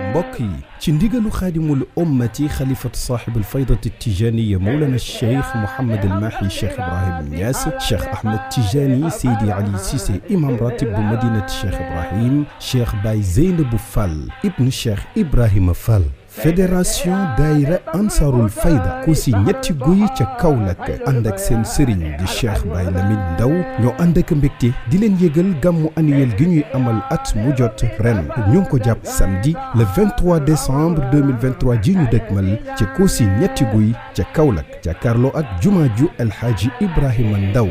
mbokk yi ci ndigalu xaadimul ummati xalifatu saaxibul faydati tijaniya mawlana cheikh Mouhamed El Mahi cheikh Ibrahim Niass cheikh Ahmed Tijani Seydi Ali Cissé imam ratib bu madinati cheikh Ibrahim cheikh Baye Zeynabou Fall ibnu cheikh Ibrahima Fall. fédération daayira ansarul fayda ku si ñetti guy ca Kaolack ànd ak seen sëriñ di cheikh Baye Lamine Ndaw ñoo ànd ak mbégte di leen yëgal gàmmu annuel gi ñuy amal at mu jot ren ñu ngi ko jàpp samedi le 23 décembre 2023 ji ñu dëkkmal ca ku si ñetti guy ca Kaolack jàkkaarloo ak jumaa ju El Hadji Ibrahima Ndaw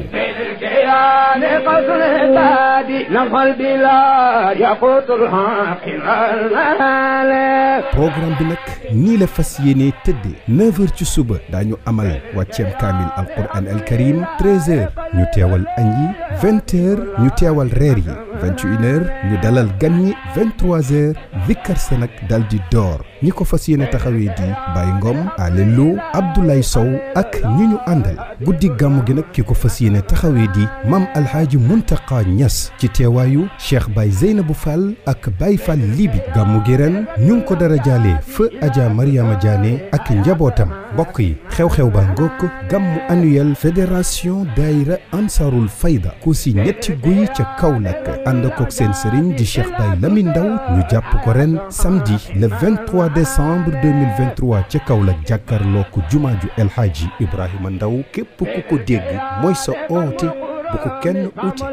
programme bi nag nii la fas yéene tëddee 9h ci suba daañu amal wàcceem kaamil alquran al karim 13h ñu teewal añ yi 20h ñu teewal reer yi 21h ñu dalal gan ñi 23h vikkar sa nag dal di door ñi ko fas yéene taxawee di Baye Ngom Alelo Abdoulaye Sow ak ñi ñu àndal guddi gàmmu gi nag ki ko fas yéene taxawee di Mam Alhaaji Muntaqa Niass ci teewaayu Cheikh Baye Zeynabou Fall ak Baye Fall Libi gàmmu gi ren ñu ngi ko dara jaalee feu Adja Mariama Diané ak njabootam mbokk yi xew-xew ba ngokk gàmmu annuel fédération daayira ansarul fayda ku si ñetti guy ca Kaolack ànd kook seen sëriñ di Cheikh Baye Lamine Ndaw ñu jàpp ko ren samedi le 23 décembre 2023 ca Kaolack jàkkaarloo ko jumaa ju El Hadji Ibrahima Ndaw képp ku ko dégg mooy sa oote bu ko kenn uti